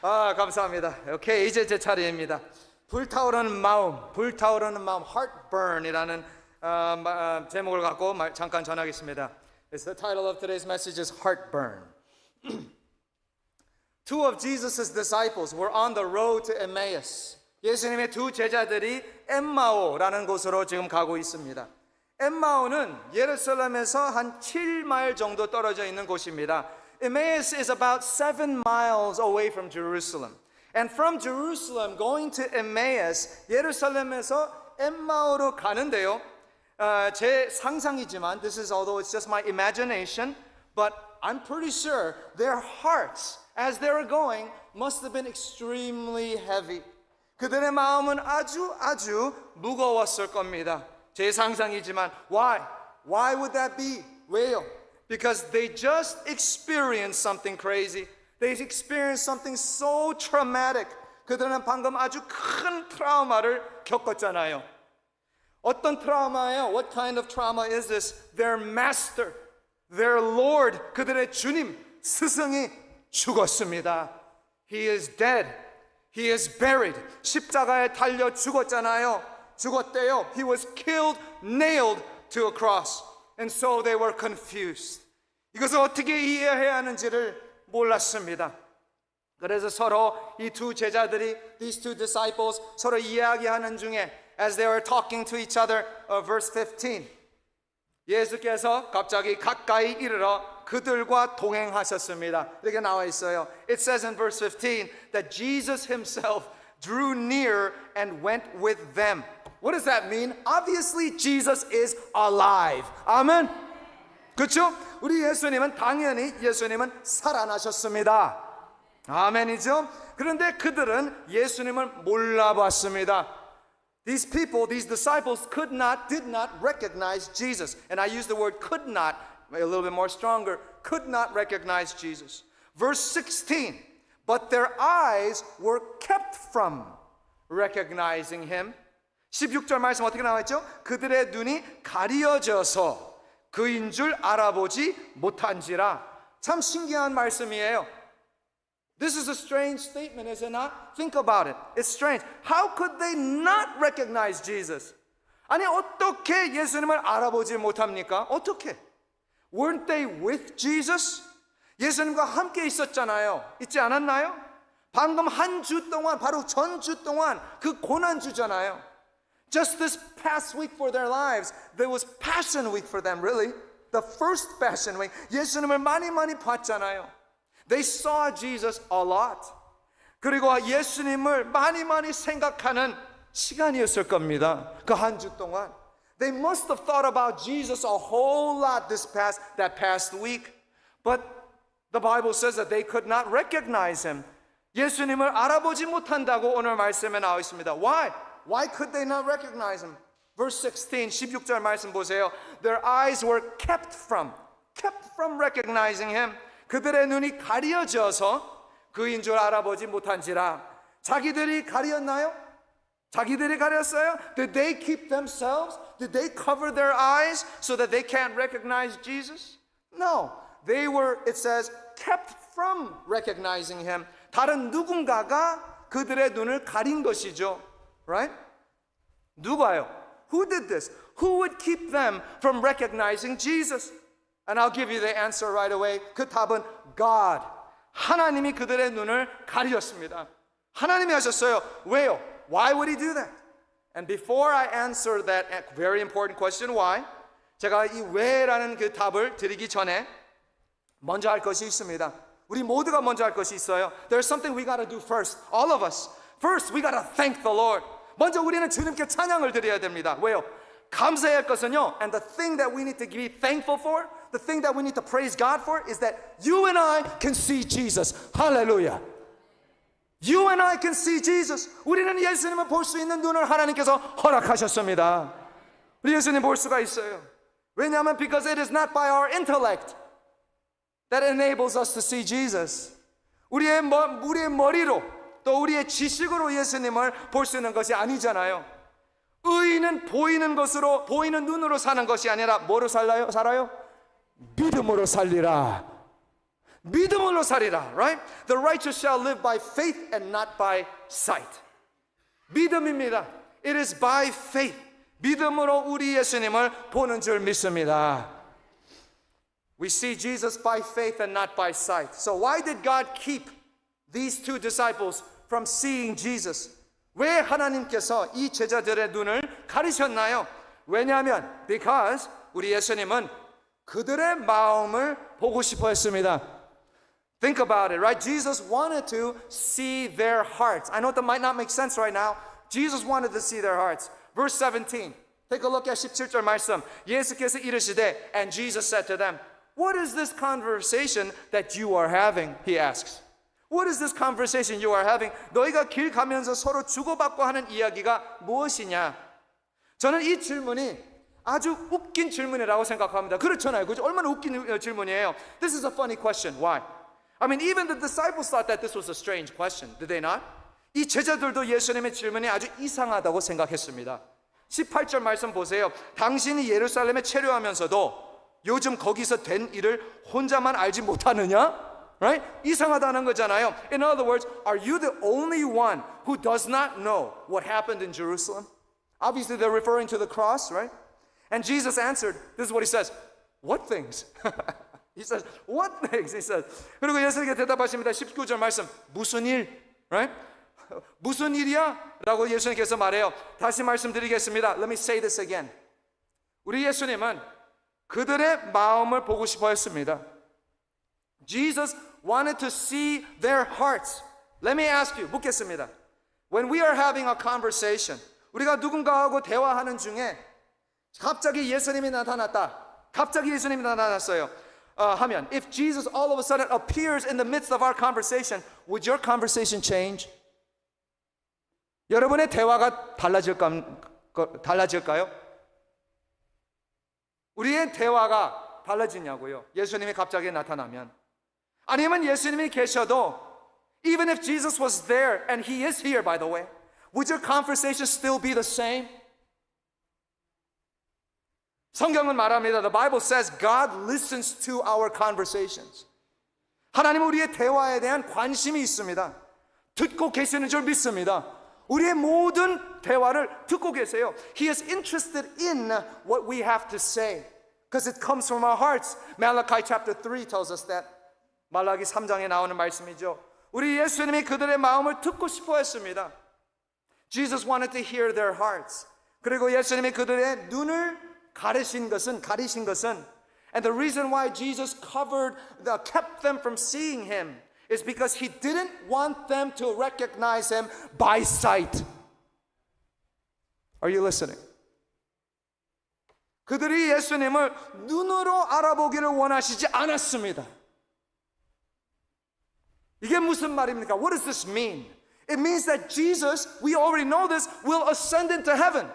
감사합니다. 오케이, 이제 제 차례입니다. 불타오르는 마음, heartburn이라는 제목을 갖고 잠깐 전하겠습니다. The title of today's message is heartburn. Two of Jesus' disciples were on the road to Emmaus. 예수님의 두 제자들이 엠마오라는 곳으로 지금 가고 있습니다. 엠마오는 예루살렘에서 한 7마일 정도 떨어져 있는 곳입니다. Emmaus is about 7 miles away from Jerusalem. And from Jerusalem going to Emmaus, 예루살렘에서 엠마오로 가는데요. 제 상상이지만, although it's just my imagination, but I'm pretty sure their hearts, as they were going, must have been extremely heavy. 그들의 마음은 아주 무거웠을 겁니다. 제 상상이지만, why? Why would that be? 왜요? Because they just experienced something crazy. They experienced something so traumatic. 그들은 방금 아주 큰 트라우마를 겪었잖아요. 어떤 트라우마예요? What kind of trauma is this? Their master, their Lord, 그들의 주님, 스승이 죽었습니다. He is dead. He is buried. 십자가에 달려 죽었잖아요. 죽었대요. He was killed, nailed to a cross. And so they were confused. 이것을 어떻게 이해해야 하는지를 몰랐습니다. 그래서 서로 이 두 제자들이, these two disciples, 서로 이야기하는 중에, as they were talking to each other, verse 15, 예수께서 갑자기 가까이 이르러 그들과 동행하셨습니다. 이렇게 나와 있어요. It says in verse 15 that Jesus himself drew near and went with them. What does that mean? Obviously Jesus is alive. 아멘. 그렇죠? 우리 예수님은 당연히 살아나셨습니다. 아멘이죠? 그런데 그들은 예수님을 몰라봤습니다. These people, these disciples did not recognize Jesus. And I use the word could not, a little bit more stronger, could not recognize Jesus. Verse 16, but their eyes were kept from recognizing him. 16절 말씀 어떻게 나와있죠? 그들의 눈이 가려져서 그인 줄 알아보지 못한지라. 참 신기한 말씀이에요. This is a strange statement, is it not? Think about it. It's strange. How could they not recognize Jesus? 아니, 어떻게 예수님을 알아보지 못합니까? 어떻게? Weren't they with Jesus? 예수님과 함께 있었잖아요. 있지 않았나요? 방금 한 주 동안, 바로 전주 동안 그 고난주잖아요. Just this past week for their lives, there was Passion Week for them, really. The first Passion Week. 예수님을 많이 봤잖아요. They saw Jesus a lot. 그리고 예수님을 많이 생각하는 시간이었을 겁니다. 그 한 주 동안. They must have thought about Jesus a whole lot that past week. But the Bible says that they could not recognize him. 예수님을 알아보지 못한다고 오늘 말씀에 나와 있습니다. Why? Why could they not recognize him? Verse 16, 16절 말씀 보세요. Their eyes were kept from recognizing him. 그들의 눈이 가려져서 그인 줄 알아보지 못한지라. 자기들이 가렸나요? 자기들이 가렸어요? Did they keep themselves? Did they cover their eyes so that they can't recognize Jesus? No. They were, it says, kept from recognizing him. 다른 누군가가 그들의 눈을 가린 것이죠. Right? 누가요? Who did this? Who would keep them from recognizing Jesus? And I'll give you the answer right away. 그 답은 God. 하나님이 그들의 눈을 가리셨습니다. 하나님이 하셨어요. 왜요? Why would he do that? And before I answer that very important question, why? 제가 이 왜라는 그 답을 드리기 전에 먼저 할 것이 있습니다. 우리 모두가 먼저 할 것이 있어요. There's something we got to do first. All of us. First, we got to thank the Lord. 먼저 우리는 주님께 찬양을 드려야 됩니다. 왜요? 감사해야 할 것은요. And the thing that we need to be thankful for, the thing that we need to praise God for is that you and I can see Jesus. Hallelujah. You and I can see Jesus. 우리는 예수님을 볼 수 있는 눈을 하나님께서 허락하셨습니다. 우리 예수님 볼 수가 있어요. 왜냐하면 because it is not by our intellect that enables us to see Jesus. 우리의 머리로 또 우리의 지식으로 예수님을 볼 수 있는 것이 아니잖아요. 의인은 보이는 것으로, 보이는 눈으로 사는 것이 아니라 뭐로 살아요? 믿음으로 살리라. 믿음으로 살리라, right? The righteous shall live by faith and not by sight. 믿음입니다. It is by faith. 믿음으로 우리 예수님을 보는 줄 믿습니다. We see Jesus by faith and not by sight. So why did God keep these two disciples from seeing Jesus? 왜 하나님께서 이 제자들의 눈을 가리셨나요? 왜냐하면 because 우리 예수님은 그들의 마음을 보고 싶어 했습니다. Think about it, right? Jesus wanted to see their hearts. I know that might not make sense right now. Jesus wanted to see their hearts. Verse 17. Take a look at 17절 말씀. 예수께서 이르시되, and Jesus said to them, what is this conversation that you are having? He asks. What is this conversation you are having? 너희가 길 가면서 서로 주고받고 하는 이야기가 무엇이냐? 저는 이 질문이 아주 웃긴 질문이라고 생각합니다. 그렇잖아요. 그죠? 얼마나 웃긴 질문이에요. This is a funny question. Why? I mean, even the disciples thought that this was a strange question. Did they not? 이 제자들도 예수님의 질문이 아주 이상하다고 생각했습니다. 18절 말씀 보세요. 당신이 예루살렘에 체류하면서도 요즘 거기서 된 일을 혼자만 알지 못하느냐? Right? 이상하다는 거잖아요. In other words, are you the only one who does not know what happened in Jerusalem? Obviously, they're referring to the cross, right? And Jesus answered, this is what he says, what things? He says, what things? He says. 그리고 예수님께 대답하십니다. 19절 말씀, 무슨 일? Right? 무슨 일이야? 라고 예수님께서 말해요. 다시 말씀드리겠습니다. Let me say this again. 우리 예수님은 그들의 마음을 보고 싶어 했습니다. Jesus wanted to see their hearts. Let me ask you, 묻겠습니다. When we are having a conversation, 우리가 누군가하고 대화하는 중에 갑자기 예수님이 나타났다. 갑자기 예수님이 나타났어요. 하면, if Jesus all of a sudden appears in the midst of our conversation, would your conversation change? 여러분의 대화가 달라질까요? 우리의 대화가 달라지냐고요. 예수님이 갑자기 나타나면. 아니면 예수님이 계셔도 even if Jesus was there and he is here by the way, would your conversation still be the same? 성경은 말합니다. The Bible says God listens to our conversations. 하나님은 우리의 대화에 대한 관심이 있습니다. 듣고 계시는 줄 믿습니다. 우리의 모든 대화를 듣고 계세요. He is interested in what we have to say because it comes from our hearts. Malachi chapter 3 tells us that. 말라기 3장에 나오는 말씀이죠. 우리 예수님이 그들의 마음을 듣고 싶어 했습니다. Jesus wanted to hear their hearts. 그리고 예수님이 그들의 눈을 가리신 것은 and the reason why Jesus kept them from seeing him is because he didn't want them to recognize him by sight. Are you listening? 그들이 예수님을 눈으로 알아보기를 원하시지 않았습니다. 이게 무슨 말입니까? What does this mean? It means that Jesus, we already know this, will ascend into heaven.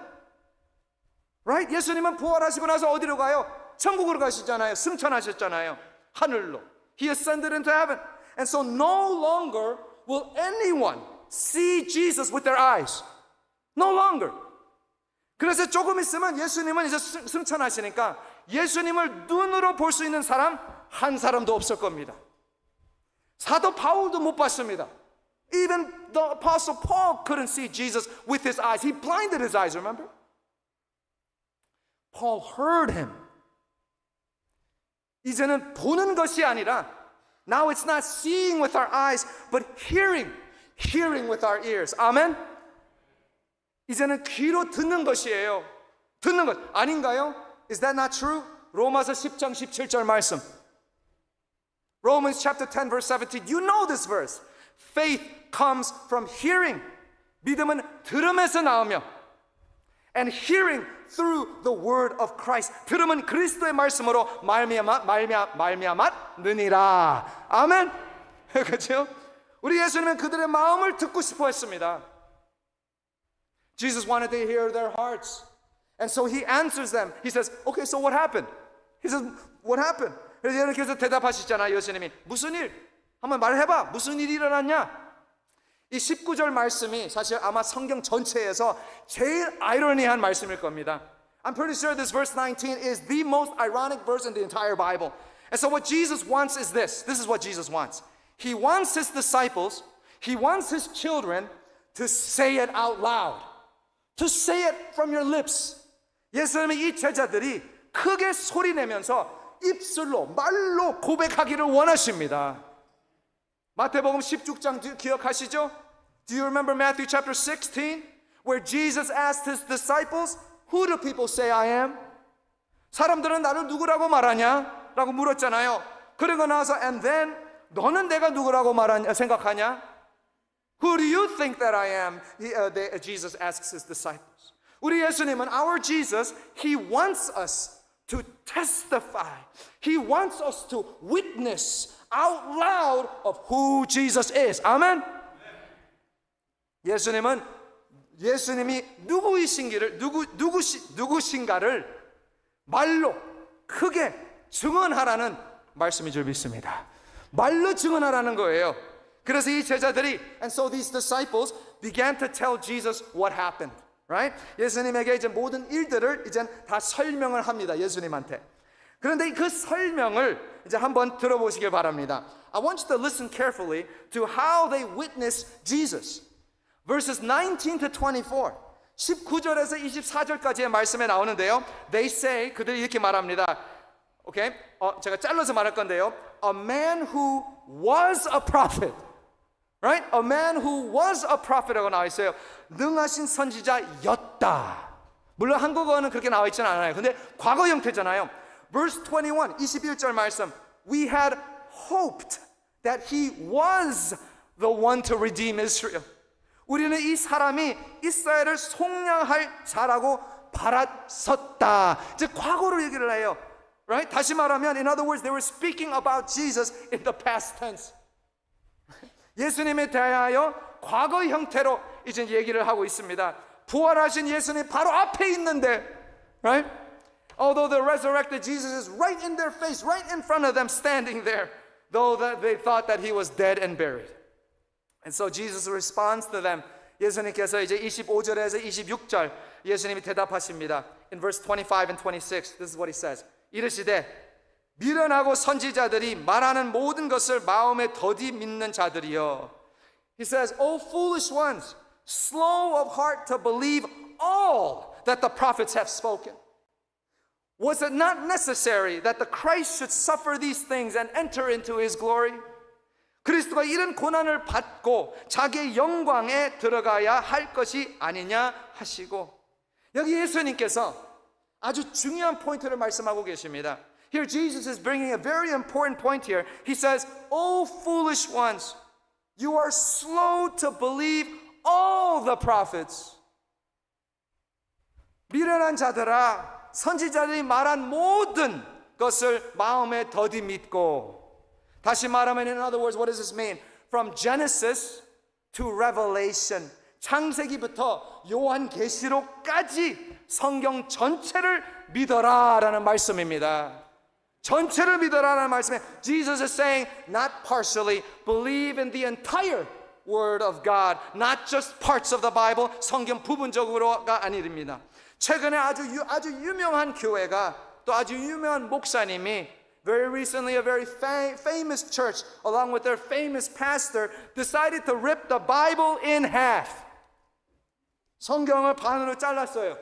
Right? 예수님은 부활하시고 나서 어디로 가요? 천국으로 가시잖아요. 승천하셨잖아요. 하늘로. He ascended into heaven. And so no longer will anyone see Jesus with their eyes. No longer. 그래서 조금 있으면 예수님은 이제 승천하시니까 예수님을 눈으로 볼 수 있는 사람 한 사람도 없을 겁니다. 사도 바울도 못 봤습니다. Even the apostle Paul couldn't see Jesus with his eyes. He blinded his eyes, remember? Paul heard him. 이제는 보는 것이 아니라 now it's not seeing with our eyes but hearing with our ears. 아멘? 이제는 귀로 듣는 것이에요. 듣는 것 아닌가요? Is that not true? 로마서 10장 17절 말씀. Romans chapter 10 verse 17. You know this verse. Faith comes from hearing. 믿음은 들음에서 나오며 and hearing through the word of Christ. 들음은 그리스도의 말씀으로 말미암았느니라. 아멘. 그렇죠? 우리 예수님은 그들의 마음을 듣고 싶어 했습니다. Jesus wanted to hear their hearts. And so he answers them. He says, okay, so what happened? He says, what happened? 그래서 예수님께서 대답하시잖아요. 예수님이 무슨 일? 한번 말해봐. 무슨 일이 일어났냐? 이 19절 말씀이 사실 아마 성경 전체에서 제일 아이러니한 말씀일 겁니다. I'm pretty sure this verse 19 is the most ironic verse in the entire Bible. And so what Jesus wants is this. This is what Jesus wants. He wants his disciples, he wants his children to say it out loud. To say it from your lips. 예수님의 이 제자들이 크게 소리내면서 입술로 말로 고백하기를 원하십니다. 마태복음 16장 기억하시죠? Do you remember Matthew chapter 16? Where Jesus asked his disciples, Who do people say I am? 사람들은 나를 누구라고 말하냐? 라고 물었잖아요. 그러고 나서 and then 너는 내가 누구라고 생각하냐? Who do you think that I am? Jesus asks his disciples. 우리 예수님은 our Jesus, he wants us to testify. He wants us to witness out loud of who Jesus is. 아멘. 예수님이 누구신가를 말로 크게 증언하라는 말씀인 줄 믿습니다. 말로 증언하라는 거예요. 그래서 이 제자들이 and so these disciples began to tell Jesus what happened. Right? 예수님에게 이제 모든 일들을 이제 다 설명을 합니다. 예수님한테. 그런데 그 설명을 이제 한번 들어보시길 바랍니다. I want you to listen carefully to how they witnessed Jesus. Verses 19 to 24. 19절에서 24절까지의 말씀에 나오는데요. They say, 그들이 이렇게 말합니다. 오케이? 제가 잘라서 말할 건데요. A man who was a prophet. Right? A man who was a prophet라고 나와 있어요. 능하신 선지자였다. 물론 한국어는 그렇게 나와 있지는 않아요. 근데 과거 형태잖아요. Verse 21, 21절 말씀. We had hoped that he was the one to redeem Israel. 우리는 이 사람이 이스라엘을 속량할 자라고 바랐었다. 이제 과거로 얘기를 해요. Right? 다시 말하면, in other words, they were speaking about Jesus in the past tense. 예수님에 대하여 과거 형태로 이제 얘기를 하고 있습니다. 부활하신 예수님 바로 앞에 있는데, right? Although the resurrected Jesus is right in their face, right in front of them, standing there, though that they thought that he was dead and buried. And so Jesus responds to them. 예수님께서 이제 25절에서 26절 예수님이 대답하십니다. In verse 25 and 26, this is what he says. 이르시되 미련하고 선지자들이 말하는 모든 것을 마음에 더디 믿는 자들이여. He says, O foolish ones, slow of heart to believe all that the prophets have spoken. Was it not necessary that the Christ should suffer these things and enter into his glory? 그리스도가 이런 고난을 받고 자기의 영광에 들어가야 할 것이 아니냐 하시고. 여기 예수님께서 아주 중요한 포인트를 말씀하고 계십니다. Here Jesus is bringing a very important point here. He says, O foolish ones, you are slow to believe all the prophets. 미련한 자들아, 선지자들이 말한 모든 것을 마음에 더디 믿고. 다시 말하면, in other words, what does this mean? From Genesis to Revelation, 창세기부터 요한계시록까지 성경 전체를 믿어라라는 말씀입니다. 전체를 믿어라라는 말씀에 Jesus is saying, not partially, believe in the entire Word of God, not just parts of the Bible, 성경 부분적으로가 아닙니다. 최근에 아주 유명한 교회가 또 아주 유명한 목사님이 very recently a very famous church along with their famous pastor decided to rip the Bible in half. 성경을 반으로 잘랐어요.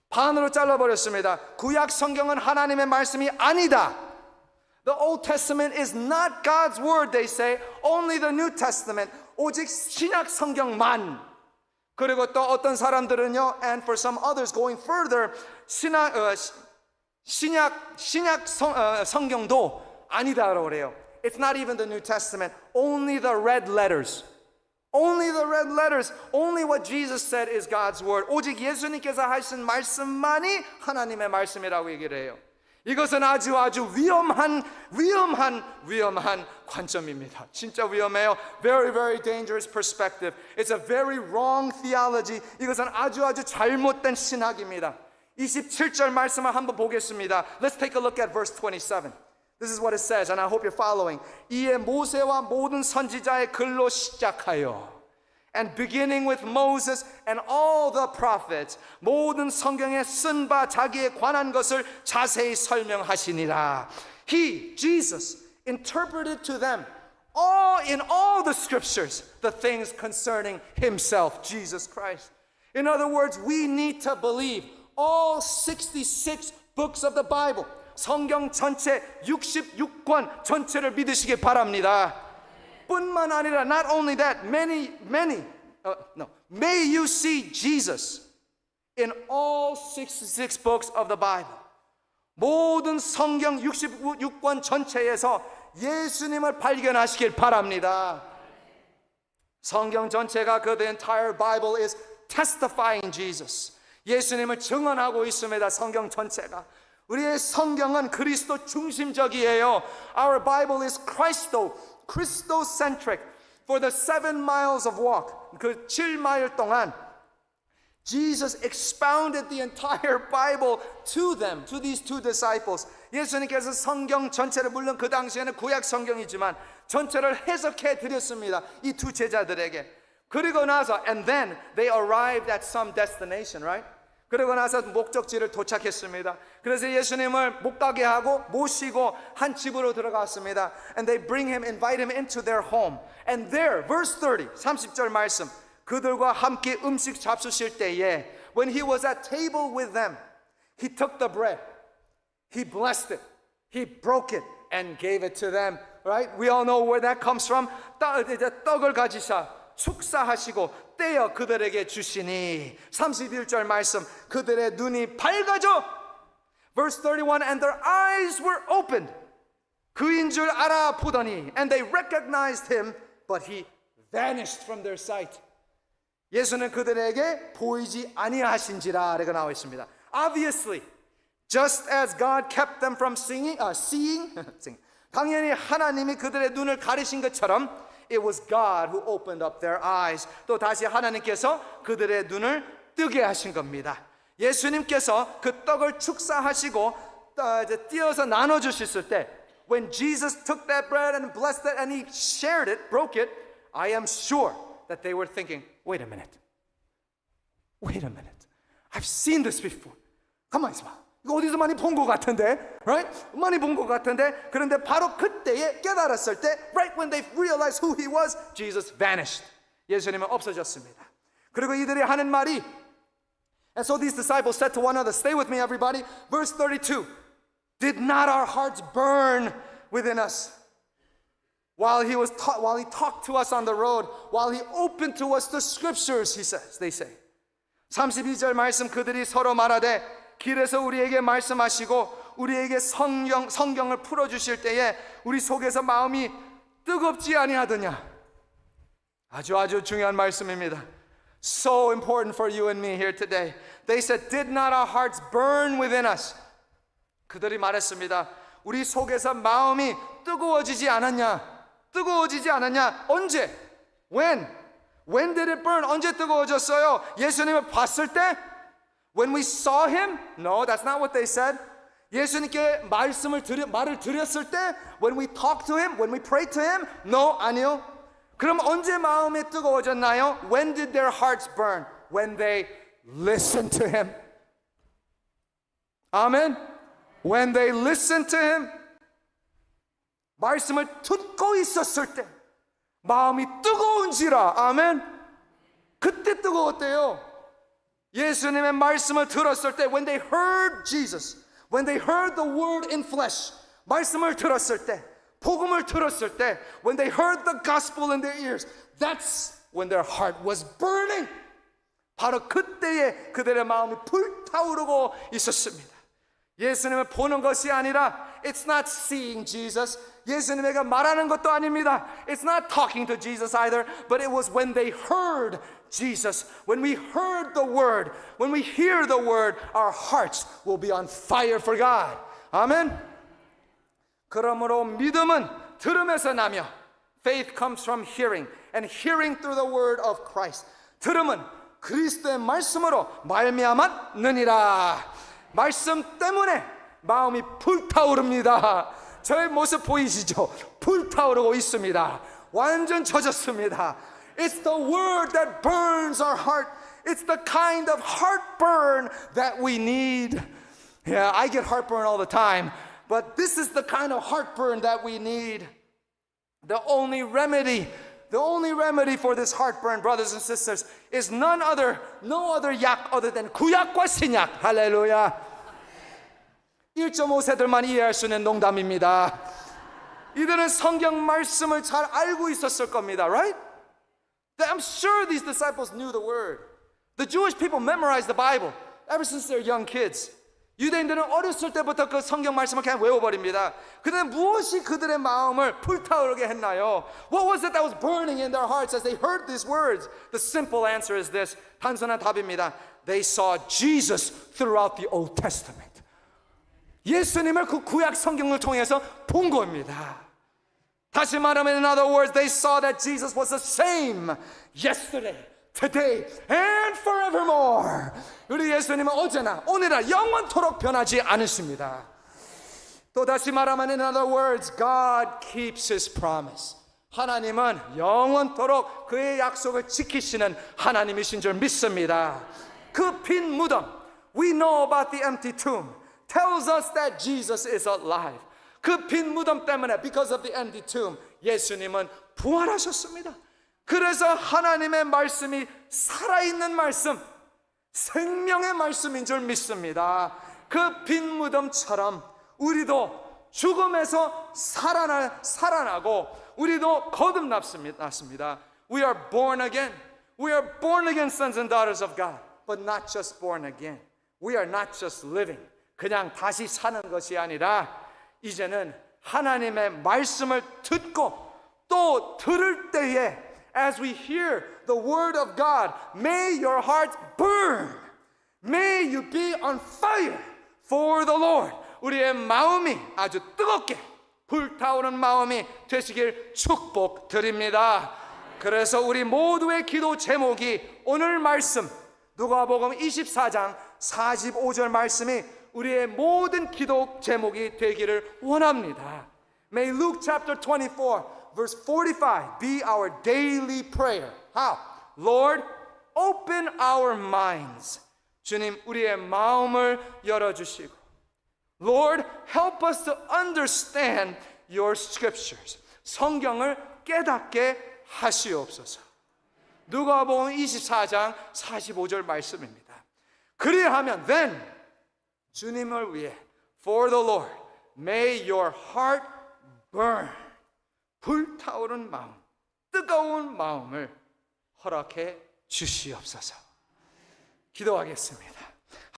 반으로 잘라버렸습니다. 구약 성경은 하나님의 말씀이 아니다. The Old Testament is not God's word, they say. Only the New Testament. 오직 신약 성경만. 그리고 또 어떤 사람들은요, and for some others going further, 신약 성경도 아니다라고 그래요. It's not even the New Testament. Only the red letters. Only the red letters. Only what Jesus said is God's word. 오직 예수님께서 하신 말씀만이 하나님의 말씀이라고 얘기를 해요. 이것은 아주 위험한 관점입니다. 진짜 위험해요. Very, very dangerous perspective. It's a very wrong theology. 이것은 아주 잘못된 신학입니다. 27절 말씀을 한번 보겠습니다. Let's take a look at verse 27. This is what it says, and I hope you're following. 이에 모세와 모든 선지자의 글로 시작하여. And beginning with Moses and all the prophets, 모든 성경에 쓴 바 자기에 관한 것을 자세히 설명하시니라. He, Jesus, interpreted to them in all the scriptures the things concerning himself, Jesus Christ. In other words, we need to believe all 66 books of the Bible. 성경 전체 66권 전체를 믿으시기 바랍니다. 뿐만 아니라 not only that, may you see Jesus in all 66 books of the Bible. 모든 성경 66권 전체에서 예수님을 발견하시길 바랍니다. 성경 전체가 the entire Bible is testifying Jesus. 예수님을 증언하고 있습니다. 성경 전체가. 우리의 성경은 그리스도 중심적이에요. Our Bible is Christocentric. For the 7 miles of walk, 그 7마일 동안 Jesus expounded the entire Bible to them, to these two disciples. 예수님께서 성경 전체를, 물론 그 당시에는 구약 성경이지만 전체를 해석해 드렸습니다. 이 두 제자들에게. 그리고 나서 and then they arrived at some destination, right? 그리고 나서 목적지를 도착했습니다. 그래서 예수님을 못 가게 하고 모시고 한 집으로 들어갔습니다. And they invite him into their home. And there, verse 30절 말씀. 그들과 함께 음식 잡수실 때에 when he was at table with them, he took the bread, he blessed it, he broke it and gave it to them. Right? We all know where that comes from. 떡을 가지사 축사하시고 떼어 그들에게 주시니 31절 말씀 그들의 눈이 밝아져 verse 31 and their eyes were opened 그인 줄 알아보더니 and they recognized him but he vanished from their sight. 예수는 그들에게 보이지 아니하신지라 라고 나와 있습니다. Obviously, just as God kept them from seeing, 당연히 하나님이 그들의 눈을 가리신 것처럼 it was God who opened up their eyes. 또 다시 하나님께서 그들의 눈을 뜨게 하신 겁니다. 예수님께서 그 떡을 축사하시고 띄어서 나눠주셨을 때 when Jesus took that bread and blessed it and he shared it, broke it, I am sure that they were thinking, wait a minute. I've seen this before. 가만히 있어봐. 이거 어디서 많이 본 것 같은데, right? 많이 본 것 같은데. 그런데 바로 그때에 깨달았을 때, right when they realized who he was, Jesus vanished. 예수님은 없어졌습니다. 그리고 이들이 하는 말이, and so these disciples said to one another, stay with me, everybody. Verse 32. Did not our hearts burn within us while he talked to us on the road, while he opened to us the scriptures? They say. 32절 말씀 그들이 서로 말하되 길에서 우리에게 말씀하시고 우리에게 성경을 풀어주실 때에 우리 속에서 마음이 뜨겁지 아니하더냐. 아주 중요한 말씀입니다. So important for you and me here today. They said, did not our hearts burn within us? 그들이 말했습니다. 우리 속에서 마음이 뜨거워지지 않았냐? 언제? When did it burn? 언제 뜨거워졌어요? 예수님을 봤을 때? When we saw him? No, that's not what they said. 예수님께 말을 드렸을 때? When we talked to him? When we prayed to him? No, 아니요. 그럼 언제 마음이 뜨거워졌나요? When did their hearts burn? When they listened to him. 아멘. When they listened to him. 말씀을 듣고 있었을 때 마음이 뜨거운지라. 아멘. 그때 뜨거웠대요. 예수님의 말씀을 들었을 때 when they heard Jesus, when they heard the word in flesh, 말씀을 들었을 때, 복음을 들었을 때, when they heard the gospel in their ears, that's when their heart was burning. 바로 그때에 그들의 마음이 불타오르고 있었습니다. 예수님을 보는 것이 아니라 it's not seeing Jesus. 예수님에게 말하는 것도 아닙니다. It's not talking to Jesus either, but it was when they heard Jesus. When we heard the word, when we hear the word, our hearts will be on fire for God. 아멘. 그러므로 믿음은 들음에서 나며 faith comes from hearing and hearing through the word of Christ. 들음은 그리스도의 말씀으로 말미암았느니라. 말씀 때문에 마음이 불타오릅니다. 저의 모습 보이시죠? 불타오르고 있습니다. 완전 젖었습니다. It's the word that burns our heart. It's the kind of heartburn that we need. Yeah, I get heartburn all the time, but this is the kind of heartburn that we need. The only remedy for this heartburn, brothers and sisters, is no other 약 other than 구약과 신약. 할렐루야. 1.5세들만 이해할 수 있는 농담입니다. 이들은 성경 말씀을 잘 알고 있었을 겁니다, right? I'm sure these disciples knew the word. The Jewish people memorized the Bible ever since they're young kids. 유대인들은 어렸을 때부터 그 성경 말씀을 그냥 외워버립니다. 그런데 무엇이 그들의 마음을 불타오르게 했나요? What was it that was burning in their hearts as they heard these words? The simple answer is this. 단순한 답입니다. They saw Jesus throughout the Old Testament. 예수님을 그 구약 성경을 통해서 본 겁니다. 다시 말하면, in other words, they saw that Jesus was the same yesterday, today, and forevermore. 우리 예수님은 어제나 오늘날 영원토록 변하지 않으십니다. 또 다시 말하면, in other words, God keeps His promise. 하나님은 영원토록 그의 약속을 지키시는 하나님이신 줄 믿습니다. 그 빈 무덤, we know about the empty tomb, tells us that Jesus is alive. 그 빈 무덤 때문에, because of the empty tomb, 예수님은 부활하셨습니다. 그래서 하나님의 말씀이 살아있는 말씀, 생명의 말씀인 줄 믿습니다. 그 빈 무덤처럼 우리도 죽음에서 살아나고 우리도 거듭났습니다. We are born again. We are born again sons and daughters of God. But not just born again. We are not just living. 그냥 다시 사는 것이 아니라 이제는 하나님의 말씀을 듣고 또 들을 때에 as we hear the word of God, may your heart burn. May you be on fire for the Lord. 우리의 마음이 아주 뜨겁게 불타오르는 마음이 되시길 축복드립니다. 그래서 우리 모두의 기도 제목이 오늘 말씀 누가복음 24장 45절 말씀이 우리의 모든 기도 제목이 되기를 원합니다. May Luke chapter 24 verse 45 be our daily prayer. How? Lord, open our minds. 주님, 우리의 마음을 열어주시고 Lord, help us to understand your scriptures. 성경을 깨닫게 하시옵소서. 누가복음 24장 45절 말씀입니다. 그리하면 then 주님을 위해 for the Lord may your heart burn. 불타오른 마음, 뜨거운 마음을 허락해 주시옵소서. 기도하겠습니다.